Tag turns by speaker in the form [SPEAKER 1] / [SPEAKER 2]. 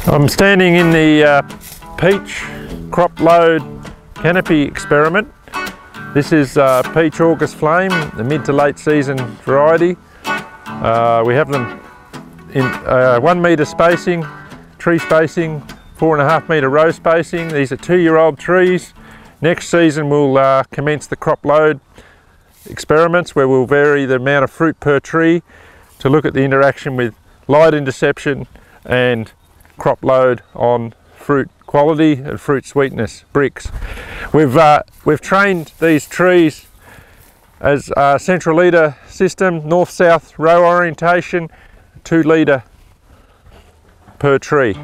[SPEAKER 1] I'm standing in the peach crop load canopy experiment. This is peach August Flame, the mid to late season variety. We have them in 1 metre spacing, tree spacing, 4.5 metre row spacing. These are 2-year-old trees. Next season we'll commence the crop load experiments where we'll vary the amount of fruit per tree to look at the interaction with light interception and crop load on fruit quality and fruit sweetness, Brix. We've trained these trees as a central leader system, north-south row orientation, 2 litre per tree.